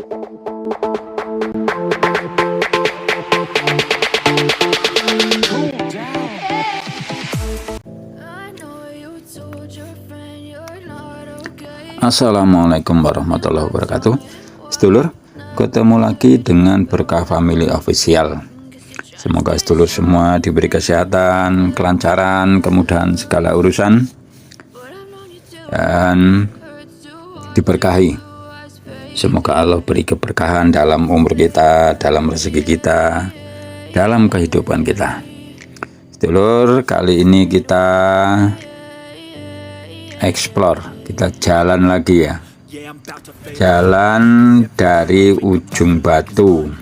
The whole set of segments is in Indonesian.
Assalamualaikum warahmatullahi wabarakatuh. Sedulur, ketemu lagi dengan Berkah Family Official. Semoga sedulur semua diberi kesehatan, kelancaran, kemudahan segala urusan, dan diberkahi. Semoga Allah beri keberkahan dalam umur kita, dalam rezeki kita, dalam kehidupan kita. Sedulur, kali ini kita explore, kita jalan lagi ya, jalan dari Ujung Batu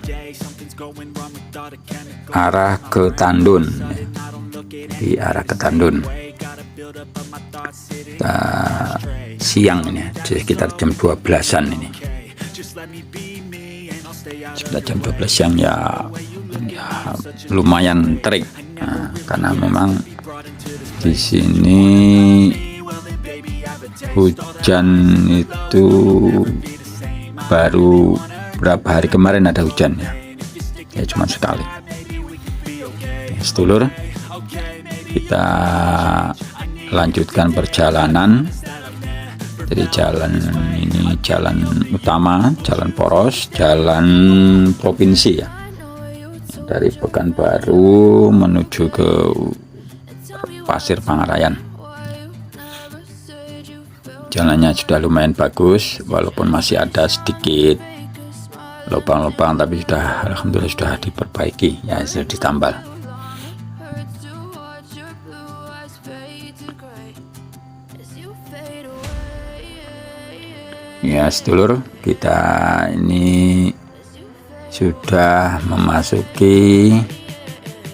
arah ke Tandun, di arah ke Tandun. Kita siang ini, sekitar jam 12-an ini, sekitar jam 12 siang ya lumayan terik. Nah, karena memang di sini hujan itu baru berapa hari kemarin ada hujan ya cuma sekali. Sedulur, kita lanjutkan perjalanan. Jadi jalan ini jalan utama, jalan poros, jalan provinsi ya, dari Pekanbaru menuju ke Pasir Pangarayan. Jalannya sudah lumayan bagus, walaupun masih ada sedikit lubang-lubang, tapi sudah alhamdulillah sudah diperbaiki ya, sudah ditambal. Ya sedulur, kita ini sudah memasuki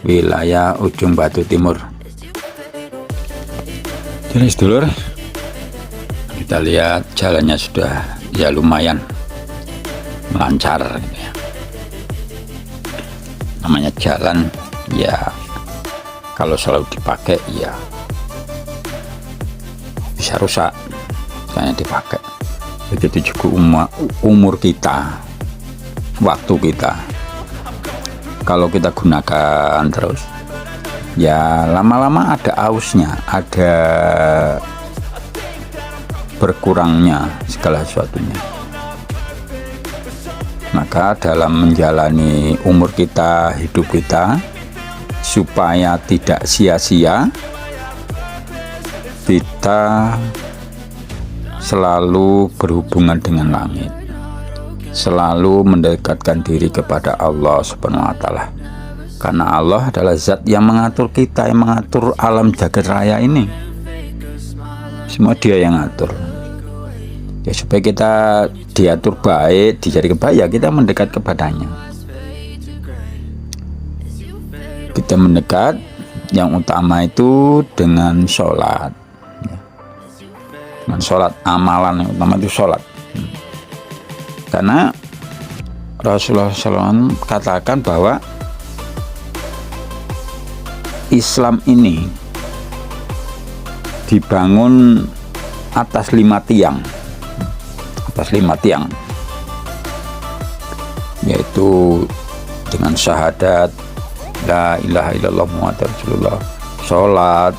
wilayah Ujung Batu Timur. Jadi sedulur, kita lihat jalannya sudah ya lumayan lancar gitu ya. Namanya jalan ya, kalau selalu dipakai ya bisa rusak, makanya dipakai. Begitu juga umur kita, waktu kita, kalau kita gunakan terus ya lama-lama ada ausnya, ada berkurangnya segala sesuatunya. Maka dalam menjalani umur kita, hidup kita, supaya tidak sia-sia, kita selalu berhubungan dengan langit, selalu mendekatkan diri kepada Allah Subhanahu wa Ta'ala. Karena Allah adalah zat yang mengatur kita, yang mengatur alam jagat raya ini. Semua Dia yang ngatur ya, supaya kita diatur baik, dijadikan baik ya, kita mendekat kepadanya. Kita mendekat, yang utama itu dengan sholat ya. Dengan sholat, amalan yang utama itu sholat. Karena Rasulullah SAW katakan bahwa Islam ini dibangun atas 5 tiang, yaitu dengan syahadat la ilaha illallah Muhammadur Rasulullah, sholat,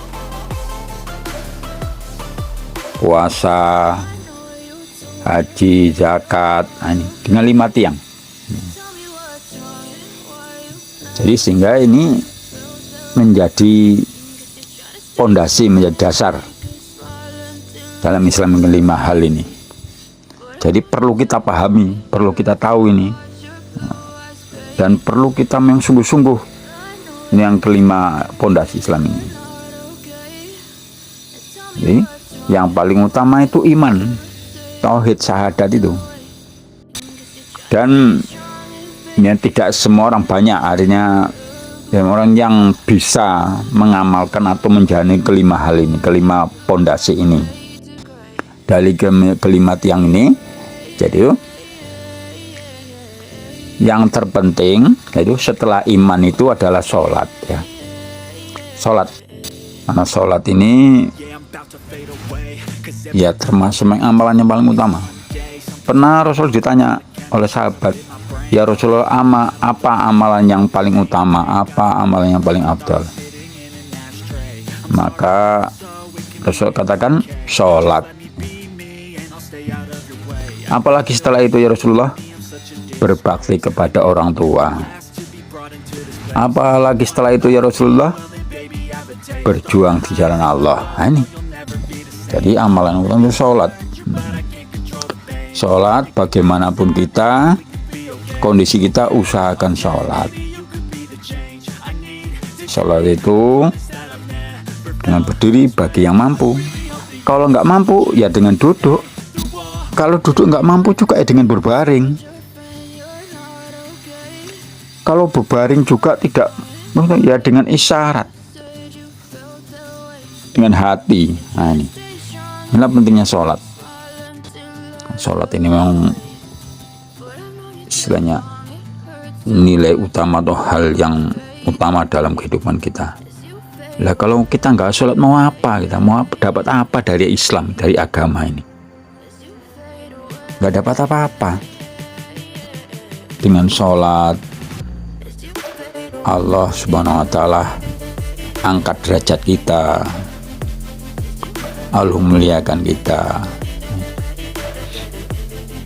puasa, haji, zakat. Nah, ini dengan 5 tiang. Jadi sehingga ini menjadi pondasi, menjadi dasar dalam Islam dengan 5 hal ini. Jadi perlu kita pahami, perlu kita tahu ini, dan perlu kita memang sungguh-sungguh. Ini yang kelima pondasi Islam ini. Jadi yang paling utama itu iman, tauhid, syahadat itu. Dan ya, tidak semua orang, banyak artinya ya, orang yang bisa mengamalkan atau menjalani kelima hal ini, kelima pondasi ini. Dari kelima tiang ini, jadi yang terpenting yaitu setelah iman itu adalah sholat ya. Sholat, karena sholat ini ya termasuk amalan yang paling utama. Pernah Rasul ditanya, oleh sahabat, ya Rasulullah, apa amalan yang paling utama, apa amalan yang paling afdal? Maka Rasul katakan sholat. Apalagi setelah itu ya Rasulullah? Berbakti kepada orang tua. Apalagi setelah itu ya Rasulullah? Berjuang di jalan Allah. Nah, ini jadi amalan utama itu sholat. Sholat bagaimanapun kita, kondisi kita, usahakan sholat. Sholat itu dengan berdiri bagi yang mampu. Kalau nggak mampu ya dengan duduk. Kalau duduk nggak mampu juga ya dengan berbaring. Kalau berbaring juga tidak, ya dengan isyarat, dengan hati. Nah, inilah pentingnya sholat. Sholat ini memang istilahnya nilai utama atau hal yang utama dalam kehidupan kita. Lah kalau kita nggak sholat mau apa? Kita mau dapat apa dari Islam, dari agama ini? Nggak dapat apa-apa. Dengan sholat Allah Subhanahu wa Ta'ala angkat derajat kita, Allah muliakan kita,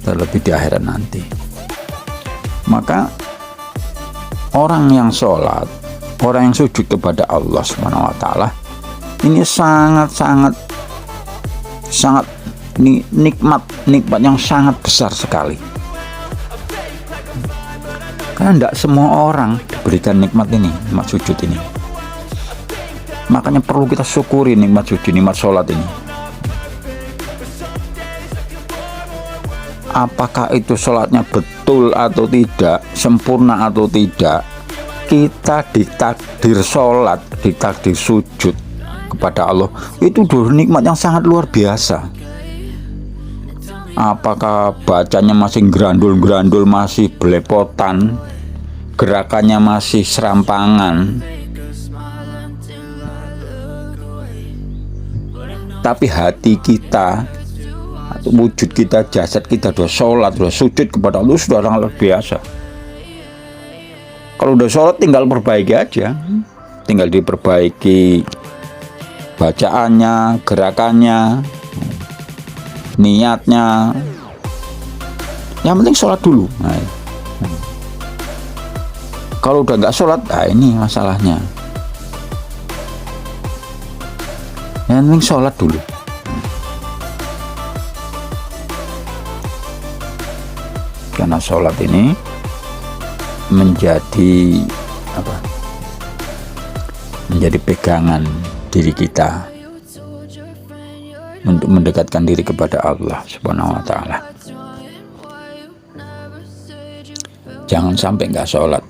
terlebih di akhirat nanti. Maka orang yang sholat, orang yang sujud kepada Allah Subhanahu wa Ta'ala, ini sangat nikmat yang sangat besar sekali. Karena tidak semua orang diberikan nikmat ini, nikmat sujud ini. Makanya perlu kita syukuri nikmat sujud, nikmat sholat ini. Apakah itu sholatnya betul atau tidak, sempurna atau tidak, kita ditakdir sholat, ditakdir sujud kepada Allah, itu udah nikmat yang sangat luar biasa. Apakah bacanya masih grandul-grandul, masih belepotan, gerakannya masih serampangan, tapi hati kita atau wujud kita, jasad kita sudah sholat, sudah sujud kepada Allah, sudah sangat luar biasa. Kalau udah sholat tinggal perbaiki aja, tinggal diperbaiki bacaannya, gerakannya, niatnya. Yang penting sholat dulu. Nah, kalau udah nggak sholat, nah ini masalahnya. Yang penting sholat dulu. Karena sholat ini menjadi apa? Menjadi pegangan diri kita untuk mendekatkan diri kepada Allah Subhanahu wa Ta'ala. Jangan sampai nggak sholat.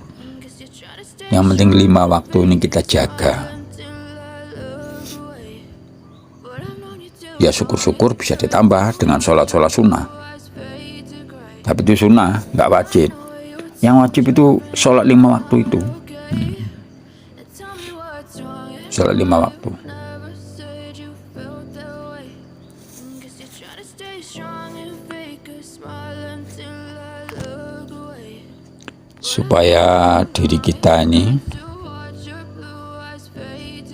Yang penting 5 waktu ini kita jaga. Ya syukur-syukur bisa ditambah dengan sholat-sholat sunnah. Tapi itu sunnah, nggak wajib. Yang wajib itu sholat 5 waktu itu. Sholat 5 waktu. Supaya diri kita ini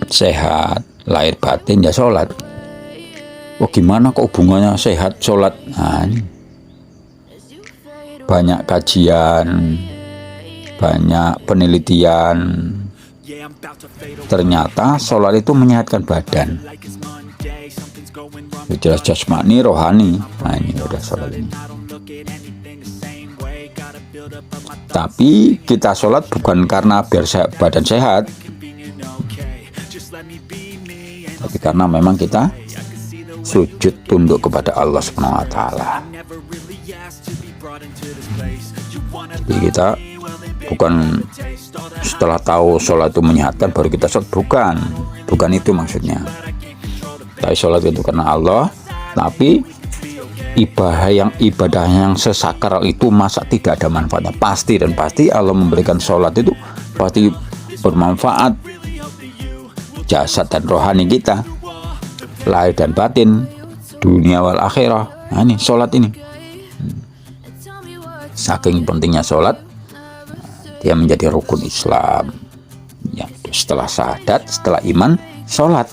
sehat, lahir batin, ya sholat. Oh gimana kok hubungannya sehat, sholat? Nah, ini banyak kajian, banyak penelitian. Ternyata sholat itu menyehatkan badan. Jelas jasmani, rohani. Nah ini udah sholat ini. Tapi kita sholat bukan karena biar badan sehat, tapi karena memang kita sujud tunduk kepada Allah Subhanahu wa Ta'ala. Jadi kita bukan setelah tahu sholat itu menyehatkan baru kita sholat, bukan itu maksudnya. Tapi sholat itu karena Allah, tapi ibadah yang sesakral itu masa tidak ada manfaatnya? Pasti, dan pasti Allah memberikan sholat itu pasti bermanfaat jasad dan rohani kita, lahir dan batin, dunia wal akhirah. Nah ini sholat ini. Saking pentingnya sholat, dia menjadi rukun Islam. Ya, setelah syahadat, setelah iman, sholat.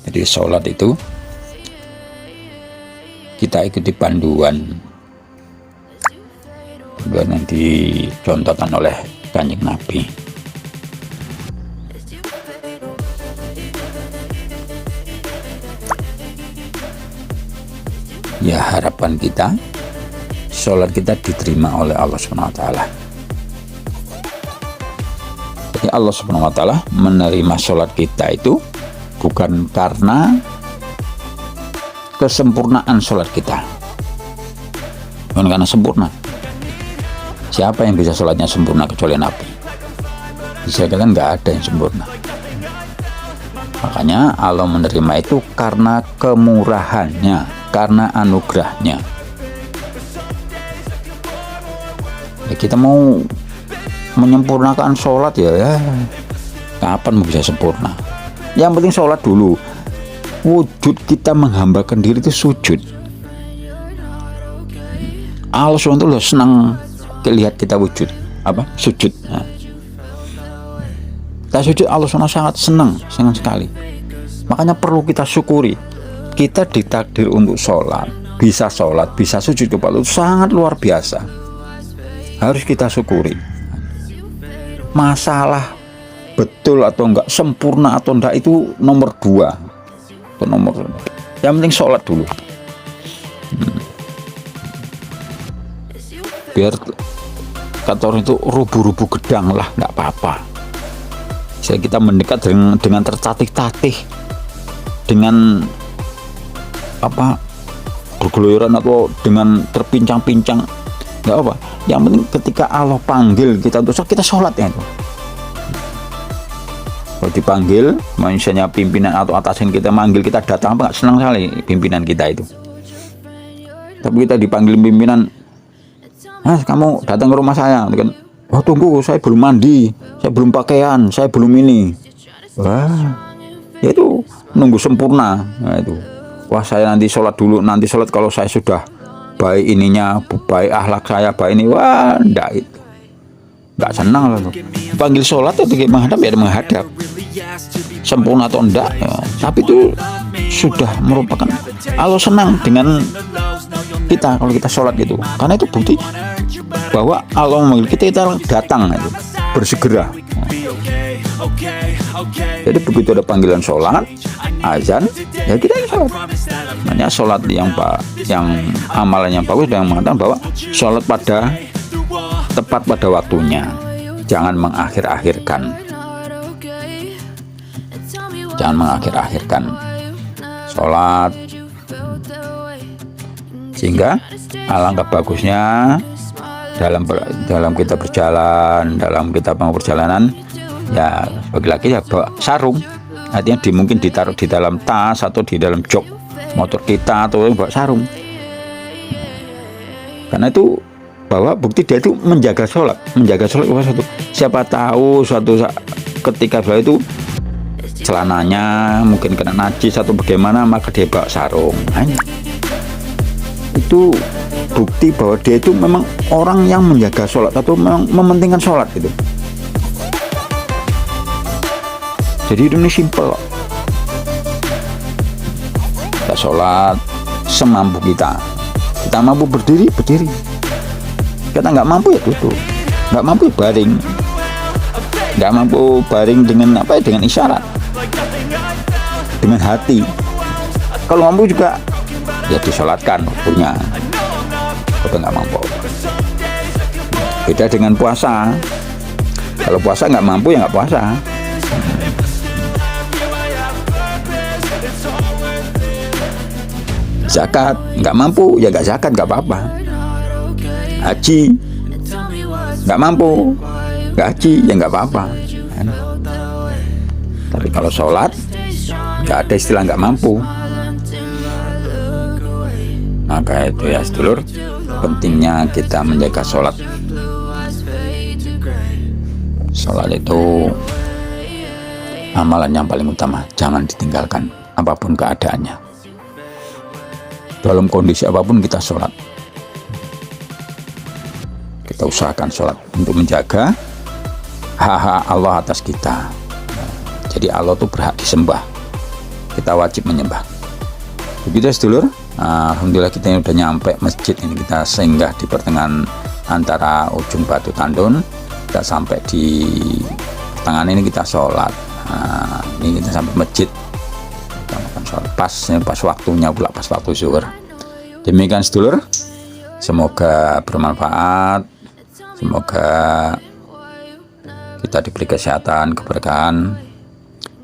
Jadi sholat itu kita ikuti panduan yang dicontohkan oleh Kanjeng Nabi. Ya, harapan kita sholat kita diterima oleh Allah SWT. Jadi Allah SWT menerima sholat kita itu bukan karena kesempurnaan sholat kita, bukan karena sempurna. Siapa yang bisa sholatnya sempurna kecuali Nabi? Bisa katakan nggak ada yang sempurna. Makanya Allah menerima itu karena kemurahannya, karena anugerahnya. Ya, kita mau menyempurnakan sholat ya kapan mau bisa sempurna? Yang penting sholat dulu. Wujud kita menghambakan diri itu sujud. Allah SWT senang lihat kita wujud sujud. Nah, kita sujud, Allah SWT sangat senang sekali. Makanya perlu kita syukuri. Kita ditakdir untuk sholat, bisa sujud kepada Allah, sangat luar biasa. Harus kita syukuri. Masalah betul atau enggak, sempurna atau enggak itu nomor 2 atau nomor. Yang penting sholat dulu. Biar kata orang itu rubuh-rubuh gedang lah, enggak apa-apa. Jadi kita mendekat dengan tertatih-tatih, dengan bergeluyuran atau dengan terpincang-pincang, enggak apa. Yang penting ketika Allah panggil kita untuk sholat, kita sholatnya itu. Kalau dipanggil, manusianya pimpinan atau atasan kita manggil kita datang, nggak senang sekali pimpinan kita itu. Tapi kita dipanggil pimpinan, kamu datang ke rumah saya, kan? Oh tunggu, saya belum mandi, saya belum pakaian, saya belum ini. Wah, ya itu nunggu sempurna. Nah, itu. Wah saya nanti sholat dulu, nanti sholat kalau saya sudah baik ininya, baik akhlak saya, baik ini, wah enggak itu. Nggak senang lah tuh. Panggil sholat itu menghadap ya menghadap, sempurna atau enggak ya. Tapi itu sudah merupakan Allah senang dengan kita kalau kita sholat gitu, karena itu bukti bahwa Allah memanggil kita datang itu, bersegera. Jadi begitu ada panggilan sholat, azan, ya kita sholat. Makanya sholat yang amalan yang bagus dan mengatakan bahwa sholat tepat pada waktunya, jangan mengakhir-akhirkan sholat. Sehingga alangkah bagusnya dalam kita berjalan, dalam kita mau perjalanan, ya bagi laki ya bawa sarung, artinya mungkin ditaruh di dalam tas atau di dalam jok motor kita, atau bawa sarung, karena itu bahwa bukti dia itu menjaga sholat suatu. Siapa tahu suatu ketika beliau itu celananya mungkin kena najis atau bagaimana, maka dia bawa sarung. Itu bukti bahwa dia itu memang orang yang menjaga sholat atau memang mementingkan sholat gitu. Jadi ini simple. Kita sholat semampu kita. Kita mampu berdiri. Kita nggak mampu ya duduk, nggak mampu ya baring, nggak mampu baring dengan dengan isyarat, dengan hati. Kalau mampu juga ya disolatkan waktunya. Kalau nggak mampu, beda dengan puasa. Kalau puasa nggak mampu ya nggak puasa. Zakat nggak mampu ya nggak zakat, nggak apa-apa. Haji nggak mampu, nggak haji ya nggak apa-apa. Tapi kalau sholat nggak ada istilah nggak mampu. Maka itu ya sedulur, pentingnya kita menjaga sholat. Sholat itu amalan yang paling utama, jangan ditinggalkan apapun keadaannya. Dalam kondisi apapun kita sholat, kita usahakan sholat untuk menjaga hak-hak Allah atas kita. Jadi Allah itu berhak disembah, kita wajib menyembah. Begitu sedulur. Alhamdulillah kita ini udah nyampe masjid ini, kita singgah di pertengahan antara ujung Batu Tandun, kita sampai di pertengahan ini kita sholat. Ini kita sampai masjid, kita makan sholat pas waktunya pula, pas waktu zuhur. Demikian sedulur, semoga bermanfaat, semoga kita diberi kesehatan, keberkahan,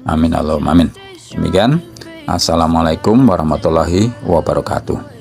amin Allahumma amin. Demikian, assalamualaikum warahmatullahi wabarakatuh.